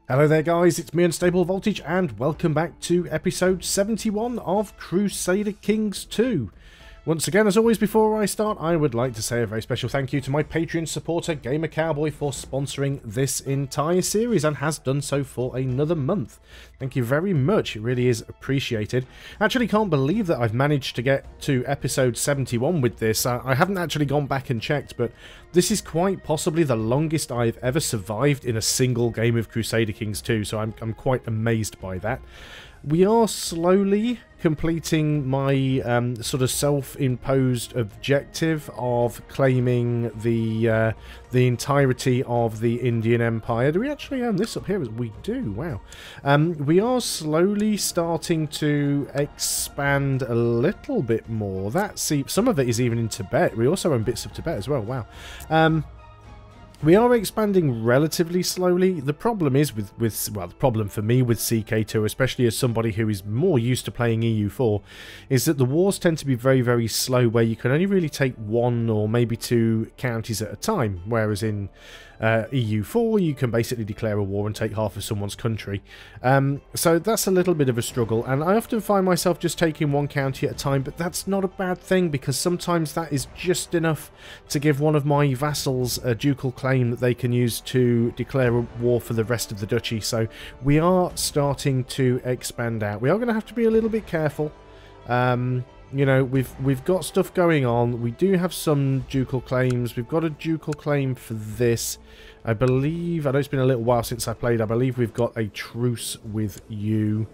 Hello there guys, it's me Unstable Voltage and welcome back to episode 71 of Crusader Kings 2. Once again, as always, before I start, I would like to say a very special thank you to my Patreon supporter Gamer Cowboy for sponsoring this entire series and has done so for another month. Thank you very much, it really is appreciated. Actually can't believe that I've managed to get to episode 71 with this. I haven't actually gone back and checked, but this is quite possibly the longest I've ever survived in a single game of Crusader Kings 2, so I'm quite amazed by that. We are slowly completing my sort of self-imposed objective of claiming the entirety of the Indian Empire. Do we actually own this up here? We do, wow. We are slowly starting to expand a little bit more. Some of it is even in Tibet. We also own bits of Tibet as well, wow. We are expanding relatively slowly. The problem is well, the problem for me with CK2, especially as somebody who is more used to playing EU4, is that the wars tend to be very, very slow, where you can only really take one or maybe two counties at a time, whereas in EU4 you can basically declare a war and take half of someone's country. So that's a little bit of a struggle, and I often find myself just taking one county at a time, but that's not a bad thing, because sometimes that is just enough to give one of my vassals a ducal claim that they can use to declare a war for the rest of the duchy. So we are starting to expand out. We are going to have to be a little bit careful. You know, we've got stuff going on. We do have some ducal claims. We've got a ducal claim for this. I believe, I know it's been a little while since I played, I believe we've got a truce with you.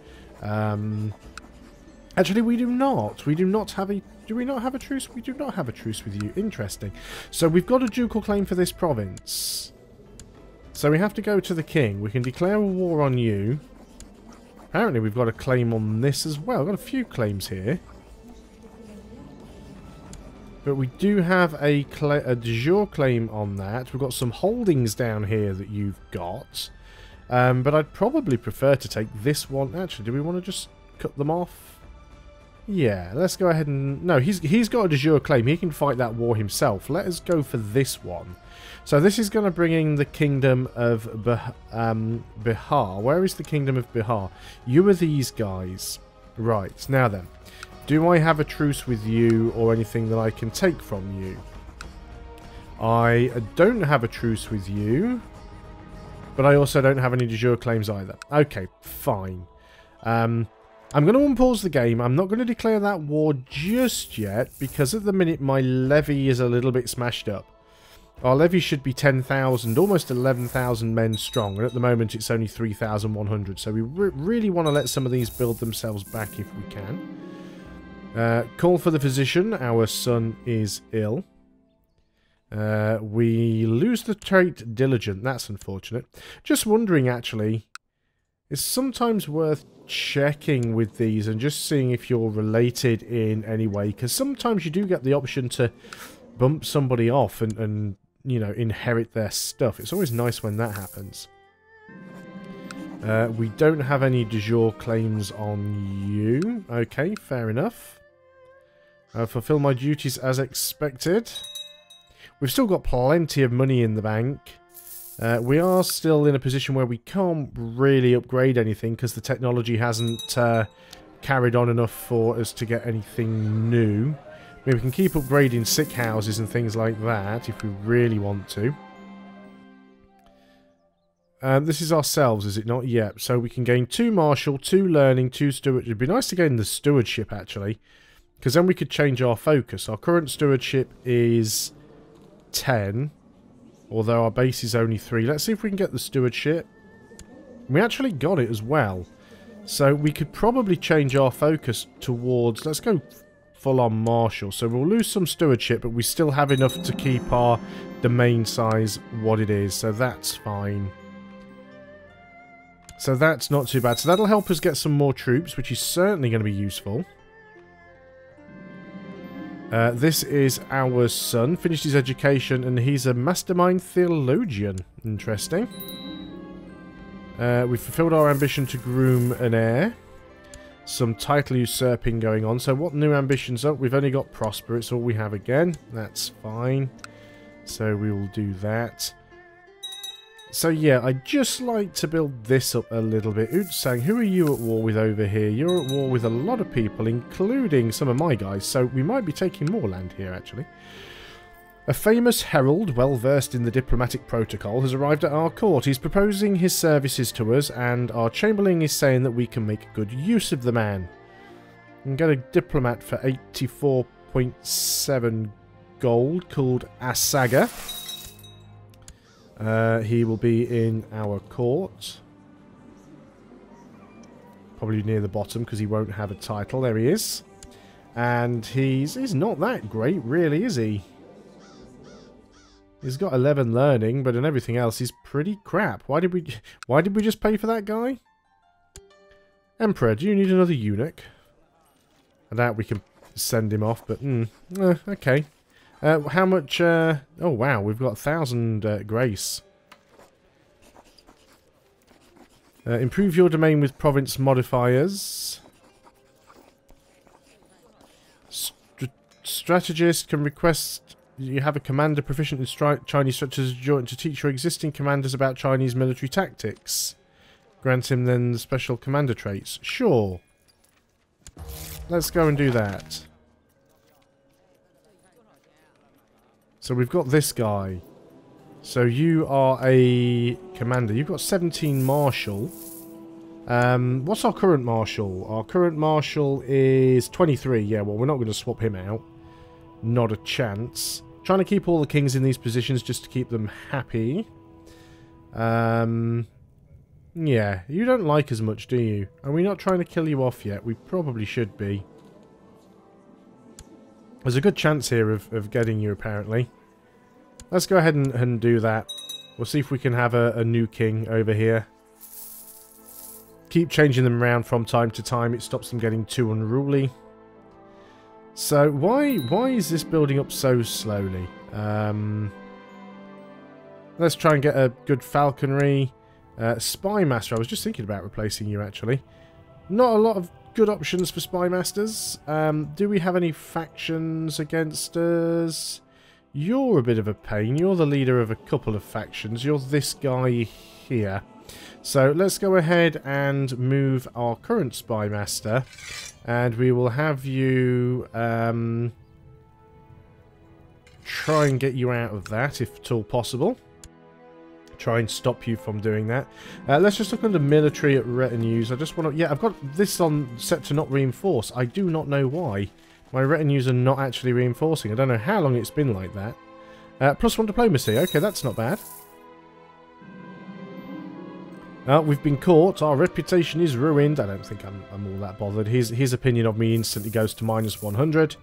Actually, we do not. We do not have a... Do we not have a truce? We do not have a truce with you. Interesting. So we've got a ducal claim for this province. So we have to go to the king. We can declare a war on you. Apparently we've got a claim on this as well. I've got a few claims here. But we do have a de jure claim on that. We've got some holdings down here that you've got. But I'd probably prefer to take this one. Actually, do we want to just cut them off? Yeah, let's go ahead and... No, he's got a de jure claim. He can fight that war himself. Let us go for this one. So this is going to bring in the Kingdom of Bihar. Where is the Kingdom of Bihar? You are these guys. Right, now then. Do I have a truce with you or anything that I can take from you? I don't have a truce with you. But I also don't have any de jure claims either. Okay, fine. I'm going to unpause the game. I'm not going to declare that war just yet, because at the minute my levy is a little bit smashed up. Our levy should be 10,000, almost 11,000 men strong, and at the moment it's only 3,100. So we really want to let some of these build themselves back if we can. Call for the physician. Our son is ill. We lose the trait diligent. That's unfortunate. Just wondering, actually, it's sometimes worth checking with these and just seeing if you're related in any way, because sometimes you do get the option to bump somebody off and you know, inherit their stuff. It's always nice when that happens. We don't have any de jure claims on you. Okay, fair enough. Fulfill my duties as expected. We've still got plenty of money in the bank. We are still in a position where we can't really upgrade anything because the technology hasn't carried on enough for us to get anything new. I mean, we can keep upgrading sick houses and things like that if we really want to. This is ourselves, is it not? Yep. So we can gain 2 martial, 2 learning, 2 stewardship. It'd be nice to gain the stewardship, actually, because then we could change our focus. Our current stewardship is 10. Although our base is only 3. Let's see if we can get the stewardship. We actually got it as well. So we could probably change our focus towards... Let's go full-on martial. So we'll lose some stewardship, but we still have enough to keep our domain size what it is. So that's fine. So that's not too bad. So that'll help us get some more troops, which is certainly going to be useful. This is our son. Finished his education and he's a mastermind theologian. Interesting. We've fulfilled our ambition to groom an heir. Some title usurping going on. So what new ambitions? Oh, we've only got prosper. It's all we have again. That's fine. So we will do that. So yeah, I'd just like to build this up a little bit. Saying, who are you at war with over here? You're at war with a lot of people, including some of my guys, so we might be taking more land here, actually. A famous herald, well versed in the diplomatic protocol, has arrived at our court. He's proposing his services to us, and our chamberlain is saying that we can make good use of the man. We can get a diplomat for 84.7 gold called Asaga. He will be in our court. Probably near the bottom because he won't have a title. There he is. And he's not that great, really, is he? He's got 11 learning, but in everything else he's pretty crap. Why did we just pay for that guy? Emperor, do you need another eunuch? I doubt we can send him off, but okay. How much? Oh wow, we've got 1,000 grace. Improve your domain with province modifiers. Strategist can request you have a commander proficient in Chinese structures to teach your existing commanders about Chinese military tactics. Grant him then the special commander traits. Sure. Let's go and do that. So we've got this guy. So you are a commander. You've got 17 marshal. What's our current marshal? Our current marshal is 23. Yeah, well, we're not going to swap him out. Not a chance. Trying to keep all the kings in these positions just to keep them happy. Yeah, you don't like as much, do you? Are we not trying to kill you off yet? We probably should be. There's a good chance here of getting you, apparently. Let's go ahead and do that. We'll see if we can have a new king over here. Keep changing them around from time to time. It stops them getting too unruly. So, why is this building up so slowly? Let's try and get a good falconry. Spy Master, I was just thinking about replacing you, actually. Not a lot of good options for Spy Masters. Do we have any factions against us? You're a bit of a pain. You're the leader of a couple of factions. You're this guy here. So let's go ahead and move our current Spy Master. And we will have you try and get you out of that, if at all possible. Try and stop you from doing that. Let's just look under military at retinues. I just want to... Yeah, I've got this on set to not reinforce. I do not know why. My retinues are not actually reinforcing. I don't know how long it's been like that. +1 diplomacy. Okay, that's not bad. We've been caught. Our reputation is ruined. I don't think I'm all that bothered. His opinion of me instantly goes to -100.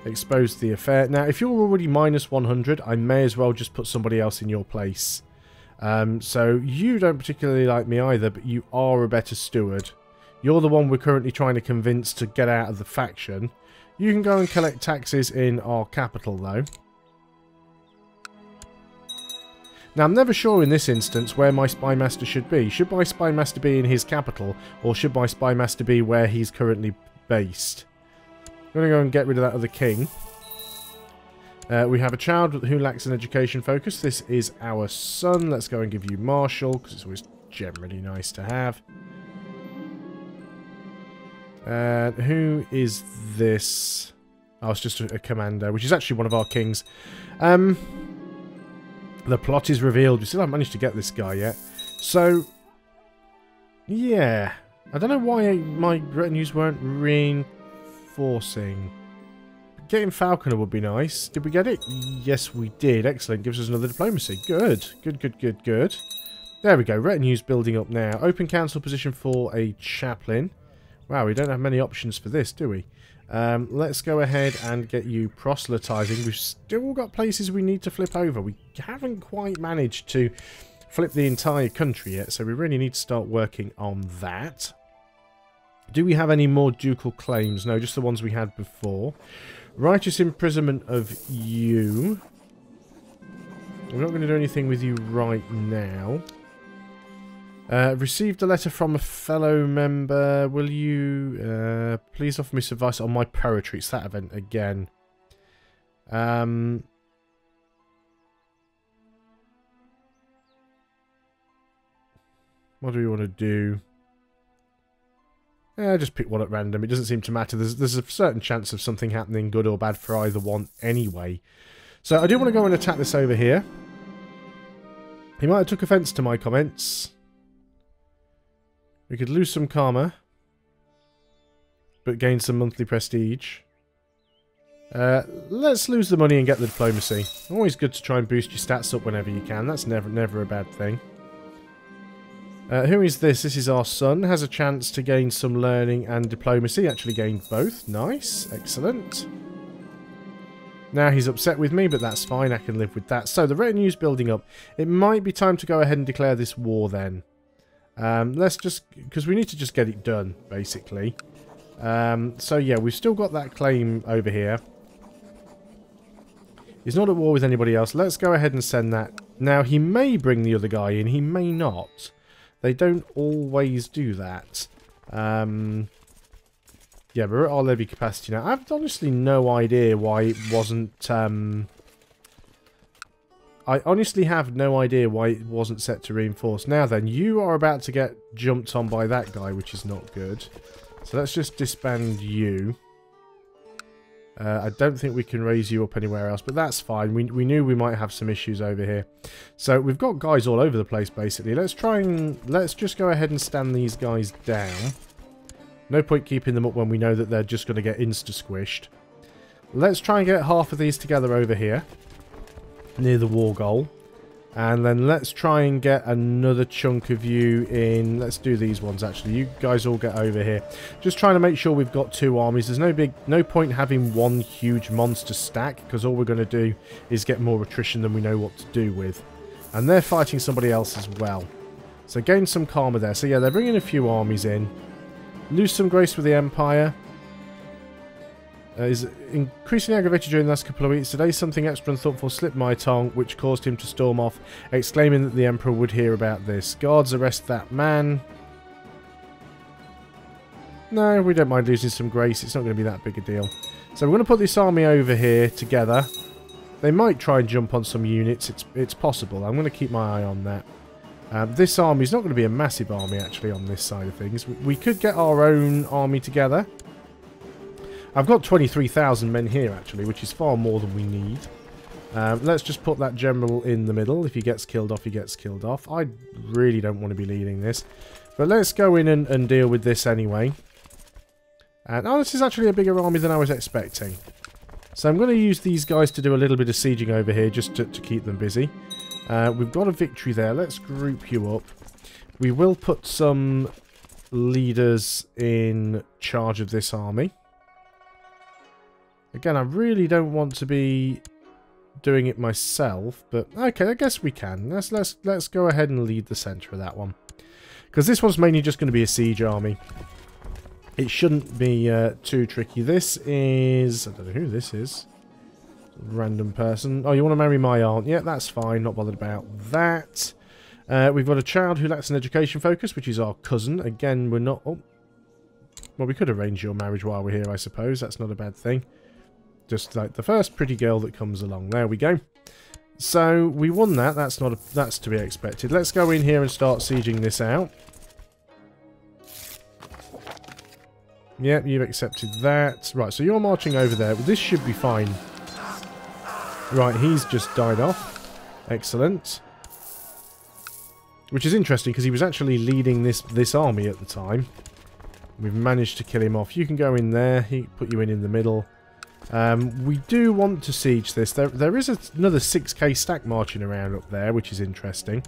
Expose the affair. Now, if you're already -100, I may as well just put somebody else in your place. So, you don't particularly like me either, but you are a better steward. You're the one we're currently trying to convince to get out of the faction. You can go and collect taxes in our capital, though. Now, I'm never sure in this instance where my Spy Master should be. Should my Spy Master be in his capital, or should my Spy Master be where he's currently based? I'm going to go and get rid of that other king. We have a child who lacks an education focus. This is our son. Let's go and give you Marshal, because it's always generally nice to have. Who is this? Oh, it's just a commander, which is actually one of our kings. The plot is revealed. We still haven't managed to get this guy yet. So, yeah. I don't know why my retinues weren't reinforcing. Getting Falconer would be nice. Did we get it? Yes, we did. Excellent. Gives us another diplomacy. Good. Good. There we go. Retinue's building up now. Open council position for a chaplain. Wow, we don't have many options for this, do we? Let's go ahead and get you proselytizing. We've still got places we need to flip over. We haven't quite managed to flip the entire country yet, so we really need to start working on that. Do we have any more ducal claims? No, just the ones we had before. Righteous imprisonment of you. We're not going to do anything with you right now. Received a letter from a fellow member. Will you please offer me some advice on my poetry? It's that event again. What do we want to do? Yeah, just pick one at random. It doesn't seem to matter. There's a certain chance of something happening, good or bad, for either one anyway. So I do want to go and attack this over here. He might have took offence to my comments. We could lose some karma, but gain some monthly prestige. Let's lose the money and get the diplomacy. Always good to try and boost your stats up whenever you can. That's never a bad thing. Who is this? This is our son. Has a chance to gain some learning and diplomacy. Actually gained both. Nice. Excellent. Now he's upset with me, but that's fine. I can live with that. So the retinue's building up. It might be time to go ahead and declare this war then. Let's just... because we need to just get it done, basically. So yeah, we've still got that claim over here. He's not at war with anybody else. Let's go ahead and send that. Now, he may bring the other guy in. He may not. They don't always do that. Yeah, we're at our levy capacity now. I've honestly no idea why it wasn't... I honestly have no idea why it wasn't set to reinforce. Now then, you are about to get jumped on by that guy, which is not good. So let's just disband you. I don't think we can raise you up anywhere else, but that's fine. We knew we might have some issues over here. So we've got guys all over the place, basically. Let's just go ahead and stand these guys down. No point keeping them up when we know that they're just going to get insta-squished. Let's try and get half of these together over here, near the war goal. And then let's try and get another chunk of you in. Let's do these ones, actually. You guys all get over here. Just trying to make sure we've got two armies. There's no point having one huge monster stack, because all we're going to do is get more attrition than we know what to do with. And they're fighting somebody else as well. So gain some karma there. So yeah, they're bringing a few armies in. Lose some grace with the Empire. Is increasingly aggravated during the last couple of weeks. Today something extra unthoughtful slipped my tongue, which caused him to storm off, exclaiming that the Emperor would hear about this. Guards, arrest that man. No, we don't mind losing some grace. It's not going to be that big a deal. So we're going to put this army over here together. They might try and jump on some units. It's possible. I'm going to keep my eye on that. This army is not going to be a massive army, actually, on this side of things. We could get our own army together. I've got 23,000 men here, actually, which is far more than we need. Let's just put that general in the middle. If he gets killed off, he gets killed off. I really don't want to be leading this. But let's go in and deal with this anyway. And oh, this is actually a bigger army than I was expecting. So I'm going to use these guys to do a little bit of sieging over here, just to keep them busy. We've got a victory there. Let's group you up. We will put some leaders in charge of this army. Again, I really don't want to be doing it myself, but okay, I guess we can. Let's go ahead and lead the centre of that one, because this one's mainly just going to be a siege army. It shouldn't be too tricky. This is... I don't know who this is. Random person. Oh, you want to marry my aunt? Yeah, that's fine. Not bothered about that. We've got a child who lacks an education focus, which is our cousin. Again, we're not... Oh. Well, we could arrange your marriage while we're here, I suppose. That's not a bad thing. Just like the first pretty girl that comes along. There we go. So, we won that. That's to be expected. Let's go in here and start sieging this out. Yep, you've accepted that. Right, so you're marching over there. Well, this should be fine. Right, he's just died off. Excellent. Which is interesting, because he was actually leading this army at the time. We've managed to kill him off. You can go in there. He put you in the middle. We do want to siege this. There is another 6k stack marching around up there, which is interesting.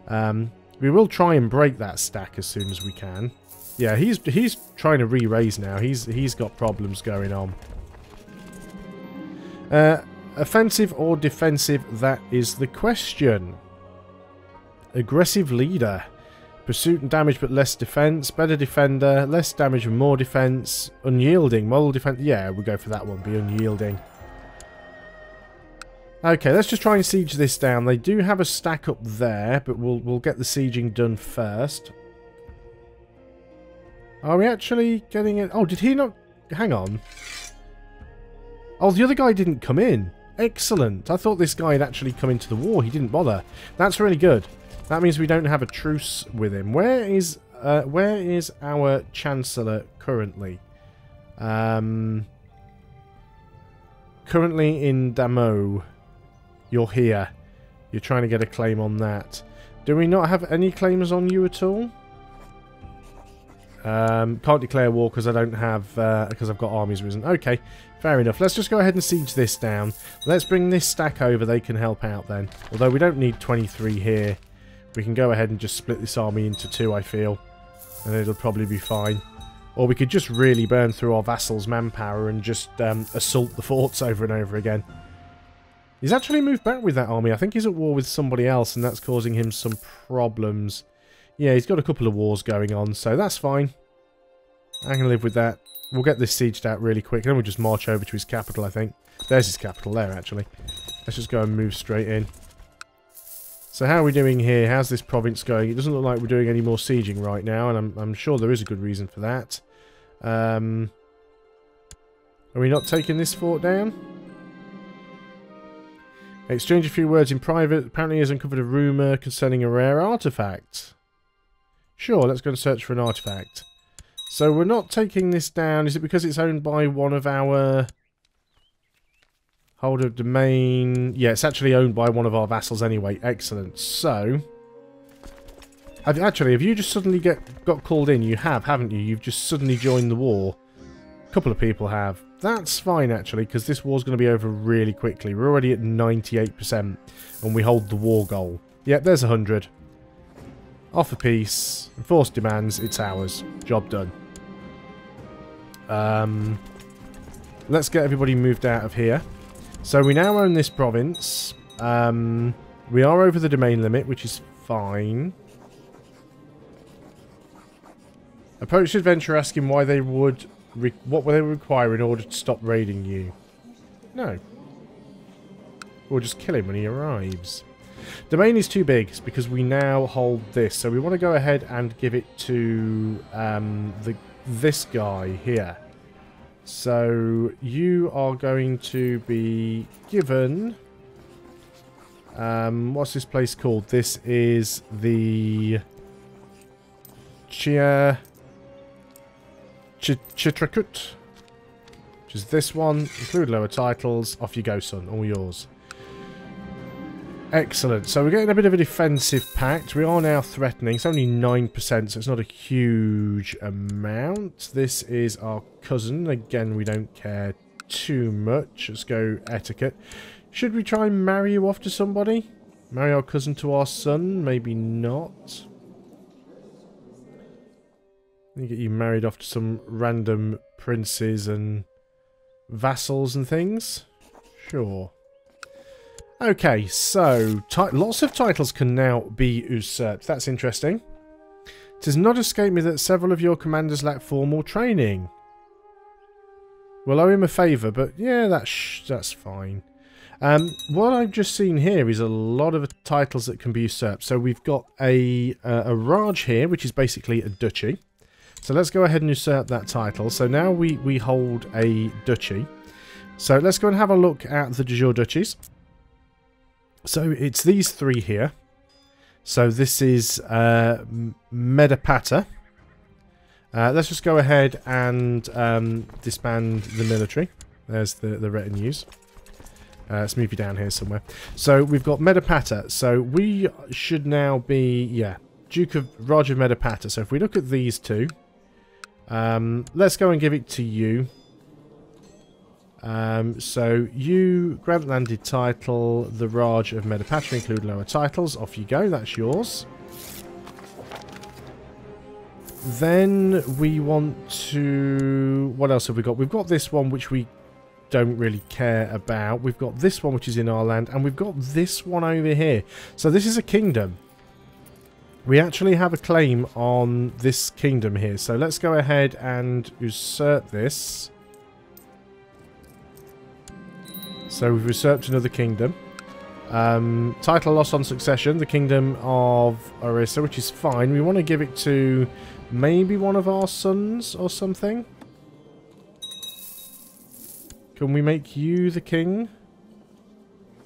We will try and break that stack as soon as we can. Yeah, he's trying to re-raise now. He's got problems going on. Offensive or defensive? That is the question. Aggressive leader. Pursuit and damage but less defense. Better defender. Less damage and more defense. Unyielding. Model defense. Yeah, we'll go for that one. Be unyielding. Okay, let's just try and siege this down. They do have a stack up there, but we'll get the sieging done first. Are we actually getting it? Oh, did he not... Hang on. Oh, the other guy didn't come in. Excellent. I thought this guy had actually come into the war. He didn't bother. That's really good. That means we don't have a truce with him. Where is our Chancellor currently? Currently in Damo. You're here. You're trying to get a claim on that. Do we not have any claims on you at all? Can't declare war because I don't have because I've got armies risen. Okay, fair enough. Let's just go ahead and siege this down. Let's bring this stack over. They can help out then. Although we don't need 23 here. We can go ahead and just split this army into two, I feel. And it'll probably be fine. Or we could just really burn through our vassals' manpower and just assault the forts over and over again. He's actually moved back with that army. I think he's at war with somebody else and that's causing him some problems. Yeah, he's got a couple of wars going on, so that's fine. I can live with that. We'll get this sieged out really quick, then we'll just march over to his capital, I think. There's his capital there, actually. Let's just go and move straight in. So how are we doing here? How's this province going? It doesn't look like we're doing any more sieging right now, and I'm sure there is a good reason for that. Are we not taking this fort down? Exchange a few words in private. Apparently he has uncovered a rumour concerning a rare artefact. Sure, let's go and search for an artifact. So we're not taking this down. Is it because it's owned by one of our holder of domain? Yeah, it's actually owned by one of our vassals anyway. Excellent. So, have you just suddenly got called in? You have, haven't you? You've just suddenly joined the war. A couple of people have. That's fine, actually, because this war's going to be over really quickly. We're already at 98%, and we hold the war goal. Yep, there's 100. Offer peace. Enforce demands. It's ours. Job done. Let's get everybody moved out of here. So we now own this province. We are over the domain limit, which is fine. Approach the adventurer asking why they would... what would they require in order to stop raiding you? No. We'll just kill him when he arrives. Domain is too big because we now hold this. So we want to go ahead and give it to this guy here. So you are going to be given... what's this place called? This is the... Chitrakut. Which is this one. Include lower titles. Off you go, son. All yours. Excellent. So we're getting a bit of a defensive pact. We are now threatening. It's only 9%, so it's not a huge amount. This is our cousin. Again, we don't care too much. Let's go etiquette. Should we try and marry you off to somebody? Marry our cousin to our son? Maybe not. You get you married off to some random princes and vassals and things? Sure. Okay, so lots of titles can now be usurped. That's interesting. It does not escape me that several of your commanders lack formal training. We'll owe him a favour, but yeah, that's fine. What I've just seen here is a lot of titles that can be usurped. So we've got a Raj here, which is basically a duchy. So let's go ahead and usurp that title. So now we hold a duchy. So let's go and have a look at the de jure duchies. So it's these three here. So this is Medapata. Let's just go ahead and disband the military. There's the retinues. Let's move you down here somewhere. So we've got Medapata. So we should now be, yeah, Duke of Raj of Medapata. So if we look at these two, let's go and give it to you. So you grant landed title, the Raj of Medapata, include lower titles. Off you go, that's yours. Then we want to... what else have we got? We've got this one which we don't really care about. We've got this one which is in our land, and we've got this one over here. So this is a kingdom. We actually have a claim on this kingdom here. So let's go ahead and usurp this. So we've usurped another kingdom. Title loss on succession, the kingdom of Orissa, which is fine. We want to give it to maybe one of our sons or something. Can we make you the king?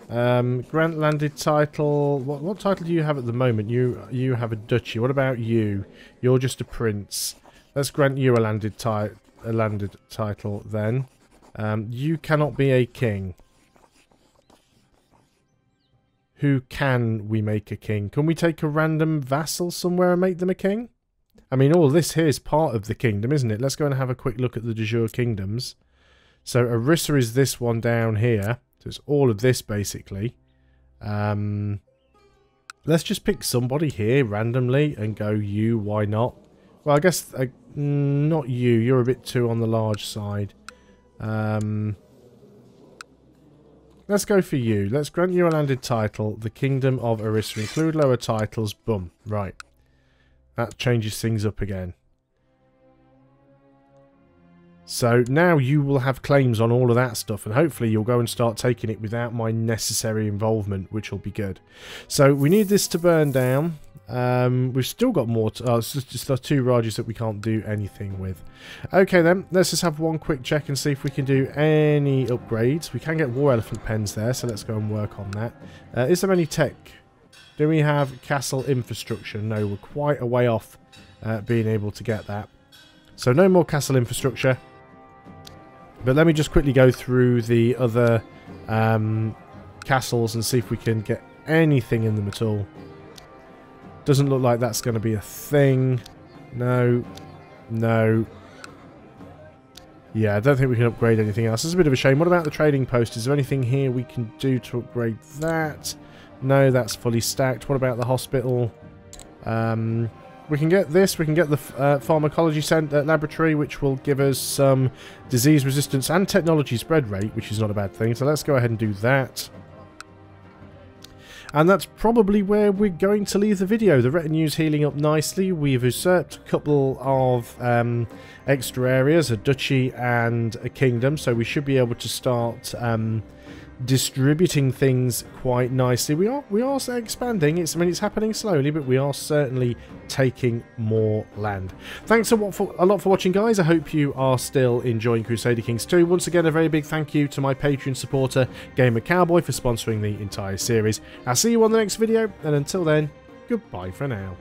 Grant landed title. What title do you have at the moment? You have a duchy. What about you? You're just a prince. Let's grant you a landed title then. You cannot be a king. Who can we make a king? Can we take a random vassal somewhere and make them a king? I mean, all this here is part of the kingdom, isn't it? Let's go and have a quick look at the de jure kingdoms. So Orissa is this one down here. So it's all of this, basically. Let's just pick somebody here randomly and go you. Why not? Well, I guess not you. You're a bit too on the large side. Let's go for you. Let's grant you a landed title. The Kingdom of Orissa. Include lower titles. Boom. Right. That changes things up again. So now you will have claims on all of that stuff, and hopefully you'll go and start taking it without my necessary involvement, which will be good. So we need this to burn down. We've still got more. It's just those 2 Rajas that we can't do anything with. Okay then, let's just have one quick check and see if we can do any upgrades. We can get war elephant pens there, so let's go and work on that. Is there any tech? Do we have castle infrastructure? No, we're quite a way off being able to get that. So no more castle infrastructure. But let me just quickly go through the other castles and see if we can get anything in them at all. Doesn't look like that's going to be a thing. No. No. Yeah, I don't think we can upgrade anything else. It's a bit of a shame. What about the trading post? Is there anything here we can do to upgrade that? No, that's fully stacked. What about the hospital? We can get this. We can get the pharmacology center laboratory, which will give us some disease resistance and technology spread rate, which is not a bad thing. So let's go ahead and do that. And that's probably where we're going to leave the video. The retinue's healing up nicely. We've usurped a couple of extra areas, a duchy and a kingdom. So we should be able to start distributing things quite nicely. We are expanding. I mean, it's happening slowly, but we are certainly taking more land. Thanks a lot for watching, guys. I hope you are still enjoying Crusader Kings 2. Once again, a very big thank you to my Patreon supporter, Gamer Cowboy, for sponsoring the entire series. I'll see you on the next video, and until then, goodbye for now.